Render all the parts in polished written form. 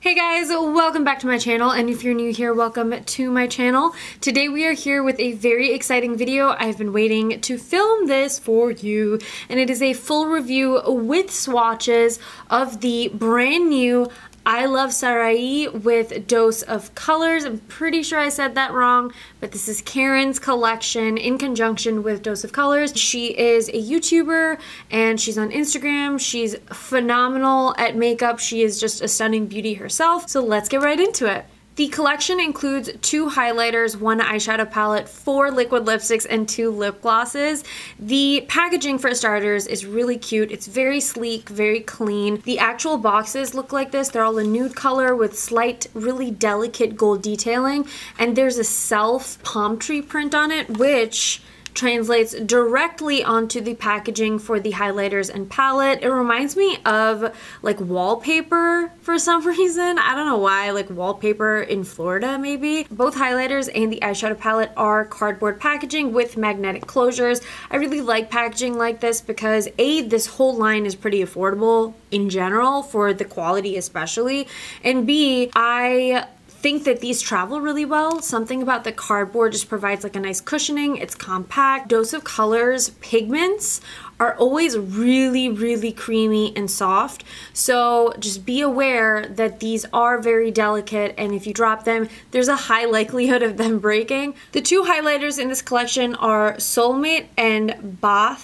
Hey guys, welcome back to my channel, and if you're new here, welcome to my channel. Today we are here with a very exciting video. I've been waiting to film this for you, and it is a full review with swatches of the brand new iluvsarahii with Dose of Colors. I'm pretty sure I said that wrong, but this is Karen's collection in conjunction with Dose of Colors. She is a YouTuber and she's on Instagram. She's phenomenal at makeup. She is just a stunning beauty herself. So let's get right into it. The collection includes 2 highlighters, 1 eyeshadow palette, 4 liquid lipsticks, and 2 lip glosses. The packaging, for starters, is really cute. It's very sleek, very clean. The actual boxes look like this. They're all a nude color with slight, really delicate gold detailing, and there's a self palm tree print on it, which translates directly onto the packaging for the highlighters and palette. It reminds me of like wallpaper for some reason. I don't know why, like wallpaper in Florida maybe. Both highlighters and the eyeshadow palette are cardboard packaging with magnetic closures. I really like packaging like this because A, this whole line is pretty affordable in general for the quality especially, and B, I think that these travel really well. Something about the cardboard just provides like a nice cushioning. It's compact. Dose of Colors pigments are always really creamy and soft, so just be aware that these are very delicate, and if you drop them, there's a high likelihood of them breaking. The 2 highlighters in this collection are Soulmate and Bathe.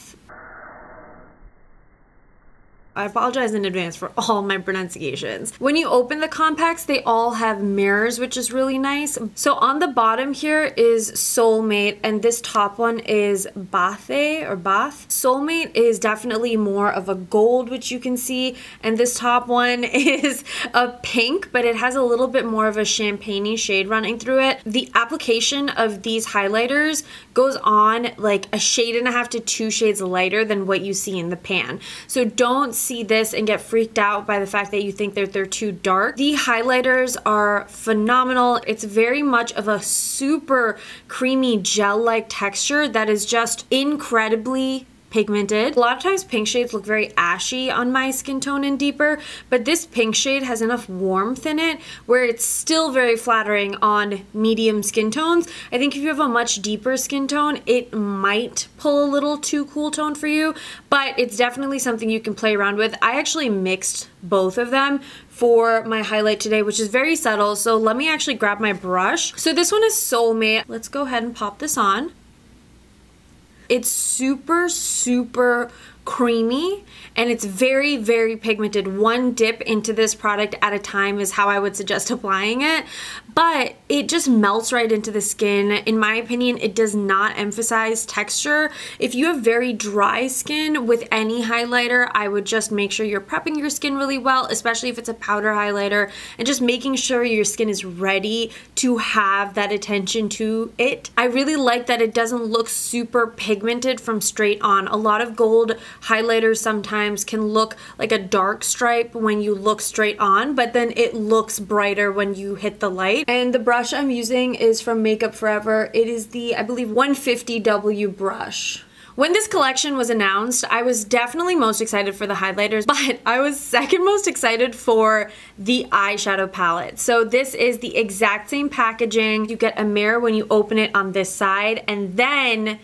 I apologize in advance for all my pronunciations. When you open the compacts, they all have mirrors, which is really nice. So on the bottom here is Soulmate, and this top one is Bathe or Bath. Soulmate is definitely more of a gold, which you can see, and this top one is a pink, but it has a little bit more of a champagne-y shade running through it. The application of these highlighters goes on like a shade and a half to 2 shades lighter than what you see in the pan. So don't see this and get freaked out by the fact that you think that they're too dark. The highlighters are phenomenal. It's very much of a super creamy gel-like texture that is just incredibly pigmented. A lot of times pink shades look very ashy on my skin tone and deeper, but this pink shade has enough warmth in it where it's still very flattering on medium skin tones. I think if you have a much deeper skin tone, it might pull a little too cool tone for you, but it's definitely something you can play around with. I actually mixed both of them for my highlight today, which is very subtle, so let me actually grab my brush. So this one is Soulmate. Let's go ahead and pop this on. It's super creamy, and it's very pigmented. One dip into this product at a time is how I would suggest applying it, but it just melts right into the skin. In my opinion, it does not emphasize texture. If you have very dry skin with any highlighter, I would just make sure you're prepping your skin really well, especially if it's a powder highlighter, and just making sure your skin is ready to have that attention to it. I really like that it doesn't look super pigmented from straight on. A lot of gold highlighters sometimes can look like a dark stripe when you look straight on, but then it looks brighter when you hit the light. And the brush I'm using is from Makeup Forever. It is the, I believe, 150W brush. When this collection was announced, I was definitely most excited for the highlighters, but I was second most excited for the eyeshadow palette. So this is the exact same packaging. You get a mirror when you open it on this side, and then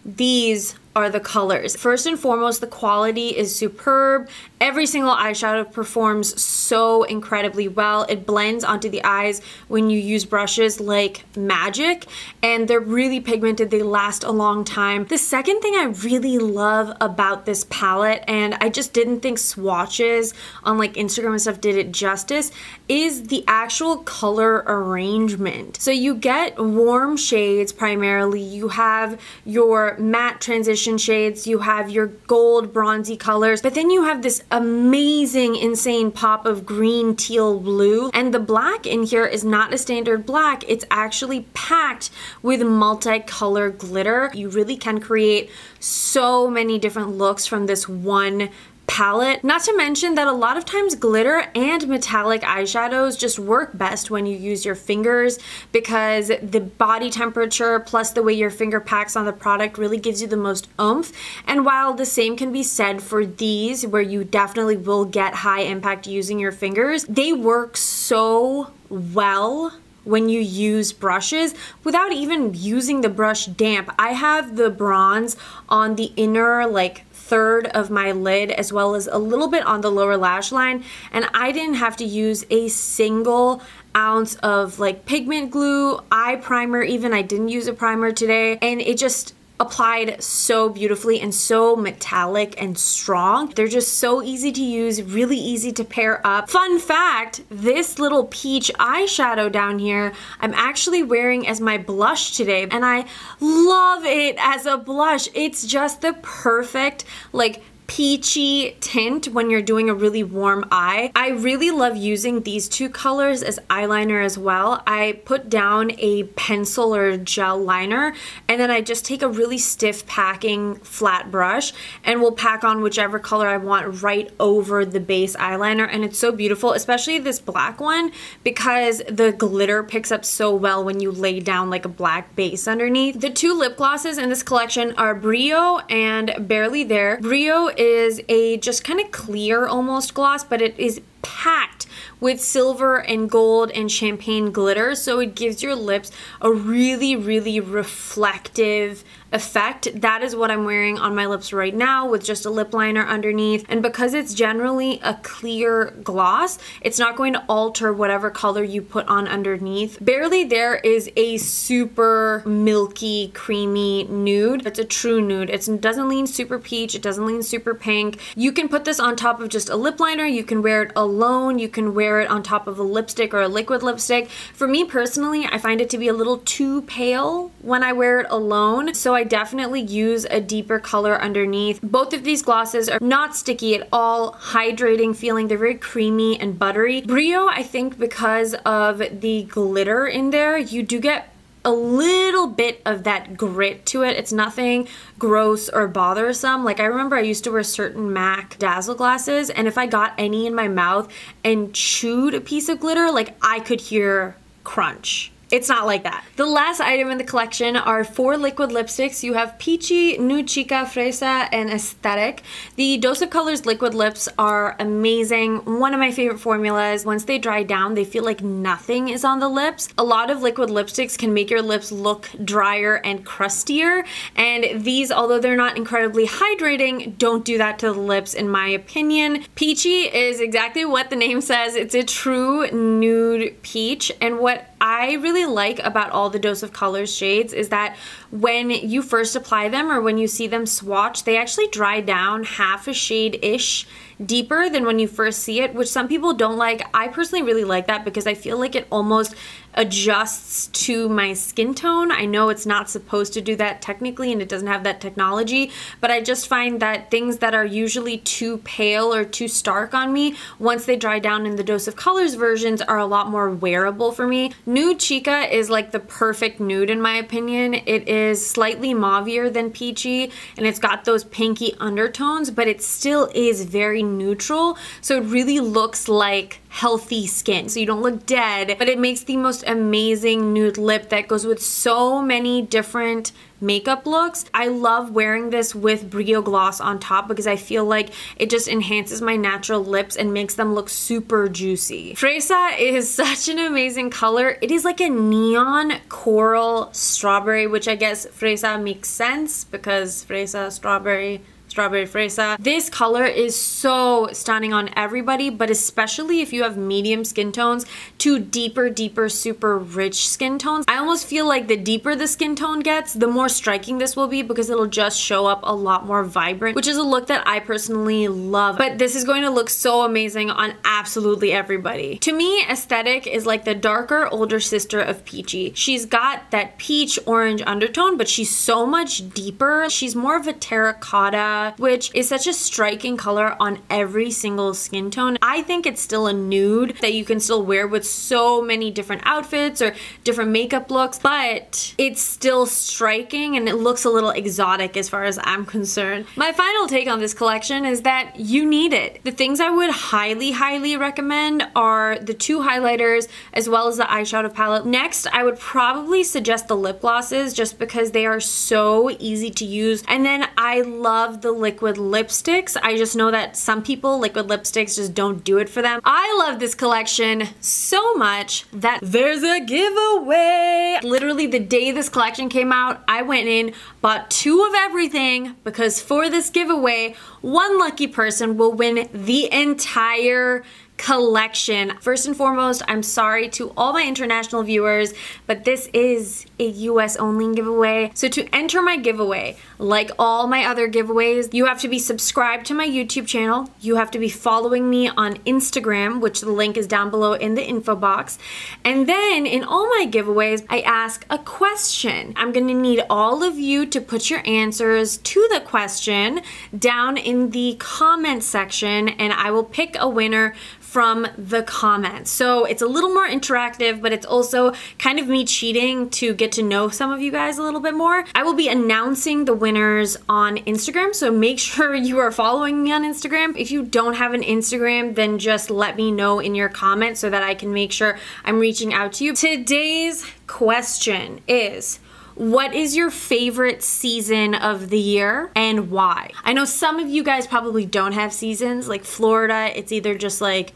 these are the colors. First and foremost, the quality is superb. Every single eyeshadow performs so incredibly well. It blends onto the eyes when you use brushes like magic, and they're really pigmented. They last a long time. The second thing I really love about this palette, and I just didn't think swatches on like Instagram and stuff did it justice, is the actual color arrangement. So you get warm shades primarily. You have your matte transition shades, you have your gold bronzy colors, but then you have this amazing insane pop of green, teal, blue, and the black in here is not a standard black. It's actually packed with multicolor glitter. You really can create so many different looks from this one palette. Not to mention that a lot of times glitter and metallic eyeshadows just work best when you use your fingers, because the body temperature plus the way your finger packs on the product really gives you the most oomph. And while the same can be said for these, where you definitely will get high impact using your fingers, they work so so well when you use brushes without even using the brush damp. I have the bronze on the inner like third of my lid as well as a little bit on the lower lash line, and I didn't have to use a single ounce of like pigment glue, eye primer even. I didn't use a primer today, and it just applied so beautifully and so metallic and strong. They're just so easy to use, really easy to pair up. Fun fact, this little peach eyeshadow down here, I'm actually wearing as my blush today, and I love it as a blush. It's just the perfect like peachy tint when you're doing a really warm eye. I really love using these two colors as eyeliner as well. I put down a pencil or gel liner, and then I just take a really stiff packing flat brush and will pack on whichever color I want right over the base eyeliner, and it's so beautiful, especially this black one, because the glitter picks up so well when you lay down like a black base underneath. The two lip glosses in this collection are Brillo and Barely There. Brillo is a just kind of clear almost gloss, but it is packed with silver and gold and champagne glitter, so it gives your lips a really, really reflective effect. That is what I'm wearing on my lips right now with just a lip liner underneath, and because it's generally a clear gloss, it's not going to alter whatever color you put on underneath. Barely There is a super milky, creamy nude. It's a true nude. It doesn't lean super peach, it doesn't lean super pink. You can put this on top of just a lip liner, you can wear it alone, you can wear it on top of a lipstick or a liquid lipstick. For me personally, I find it to be a little too pale when I wear it alone, so I definitely use a deeper color underneath. Both of these glosses are not sticky at all, hydrating feeling. They're very creamy and buttery. Brillo, I think because of the glitter in there, you do get a little bit of that grit to it. It's nothing gross or bothersome. Like I remember I used to wear certain MAC Dazzle glasses, and if I got any in my mouth and chewed a piece of glitter, like I could hear crunch. It's not like that. The last item in the collection are 4 liquid lipsticks. You have Peachii, Nude, Chica, Fresa, and Aesthetic. The Dose of Colors liquid lips are amazing. One of my favorite formulas. Once they dry down, they feel like nothing is on the lips. A lot of liquid lipsticks can make your lips look drier and crustier, and these, although they're not incredibly hydrating, don't do that to the lips in my opinion. Peachii is exactly what the name says. It's a true nude peach, and what I really like about all the Dose of Colors shades is that when you first apply them or when you see them swatch, they actually dry down half a shade-ish deeper than when you first see it, which some people don't like. I personally really like that because I feel like it almost adjusts to my skin tone. I know it's not supposed to do that technically and it doesn't have that technology, but I just find that things that are usually too pale or too stark on me, once they dry down in the Dose of Colors versions, are a lot more wearable for me. Nude Chica is like the perfect nude in my opinion. It is slightly mauvier than Peachii and it's got those pinky undertones, but it still is very neutral, so it really looks like healthy skin, so you don't look dead, but it makes the most amazing nude lip that goes with so many different makeup looks. I love wearing this with Brillo gloss on top because I feel like it just enhances my natural lips and makes them look super juicy. Fresa is such an amazing color. It is like a neon coral strawberry, which I guess Fresa makes sense because Fresa, strawberry, strawberry fresa. This color is so stunning on everybody, but especially if you have medium skin tones to deeper, super rich skin tones. I almost feel like the deeper the skin tone gets, the more striking this will be because it'll just show up a lot more vibrant, which is a look that I personally love. But this is going to look so amazing on absolutely everybody. To me, Aesthetic is like the darker older sister of Peachii. She's got that peach orange undertone, but she's so much deeper. She's more of a terracotta, which is such a striking color on every single skin tone. I think it's still a nude that you can still wear with so many different outfits or different makeup looks, but it's still striking and it looks a little exotic as far as I'm concerned. My final take on this collection is that you need it. The things I would highly recommend are the 2 highlighters as well as the eyeshadow palette. Next, I would probably suggest the lip glosses just because they are so easy to use, and then I love the liquid lipsticks. I just know that some people, liquid lipsticks just don't do it for them. I love this collection so much that there's a giveaway. Literally the day this collection came out, I went in, bought 2 of everything, because for this giveaway, one lucky person will win the entire collection. First and foremost, I'm sorry to all my international viewers, but this is a US only giveaway. So to enter my giveaway, like all my other giveaways, you have to be subscribed to my YouTube channel. You have to be following me on Instagram, which the link is down below in the info box. And then in all my giveaways, I ask a question. I'm gonna need all of you to put your answers to the question down in the comment section, and I will pick a winner from the comments. So it's a little more interactive, but it's also kind of me cheating to get to know some of you guys a little bit more. I will be announcing the winners on Instagram, so make sure you are following me on Instagram. If you don't have an Instagram, then just let me know in your comments so that I can make sure I'm reaching out to you. Today's question is, what is your favorite season of the year and why? I know some of you guys probably don't have seasons. Like Florida, it's either just like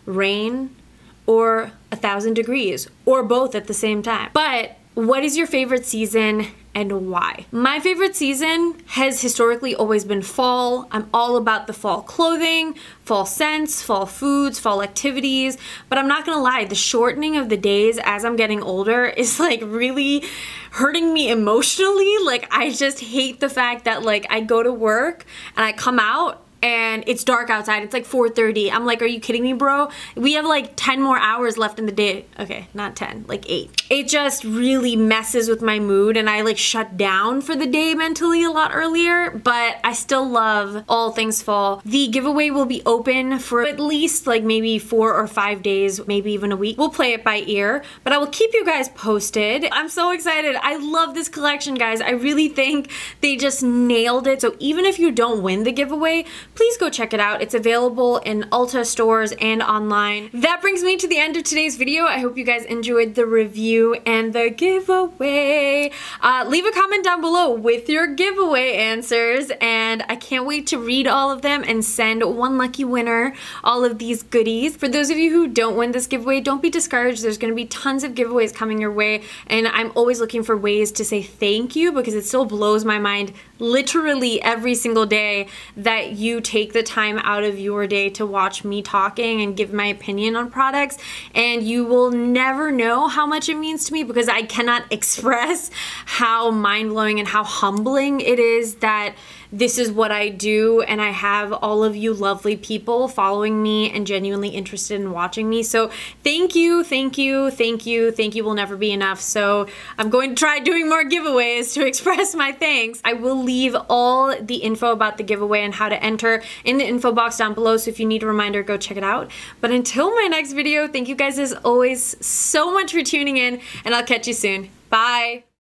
rain or 1,000 degrees or both at the same time. But what is your favorite season and why? My favorite season has historically always been fall. I'm all about the fall clothing, fall scents, fall foods, fall activities, but I'm not gonna lie, the shortening of the days as I'm getting older is like really hurting me emotionally. Like I just hate the fact that like I go to work and I come out and it's dark outside. It's like 4:30. I'm like, are you kidding me, bro? We have like 10 more hours left in the day. Okay, not 10, like 8. It just really messes with my mood, and I like shut down for the day mentally a lot earlier, but I still love all things fall. The giveaway will be open for at least like maybe 4 or 5 days, maybe even a week. We'll play it by ear, but I will keep you guys posted. I'm so excited. I love this collection, guys. I really think they just nailed it. So even if you don't win the giveaway, please go check it out. It's available in Ulta stores and online. That brings me to the end of today's video. I hope you guys enjoyed the review and the giveaway. Leave a comment down below with your giveaway answers, and I can't wait to read all of them and send one lucky winner all of these goodies. For those of you who don't win this giveaway, don't be discouraged. There's gonna be tons of giveaways coming your way, and I'm always looking for ways to say thank you, because it still blows my mind literally every single day that you take the time out of your day to watch me talking and give my opinion on products, and you will never know how much it means to me, because I cannot express how mind-blowing and how humbling it is that this is what I do, and I have all of you lovely people following me and genuinely interested in watching me. So thank you, thank you, thank you, thank you will never be enough. So I'm going to try doing more giveaways to express my thanks. I will leave all the info about the giveaway and how to enter in the info box down below, so if you need a reminder, go check it out. But until my next video, thank you guys as always so much for tuning in, and I'll catch you soon. Bye!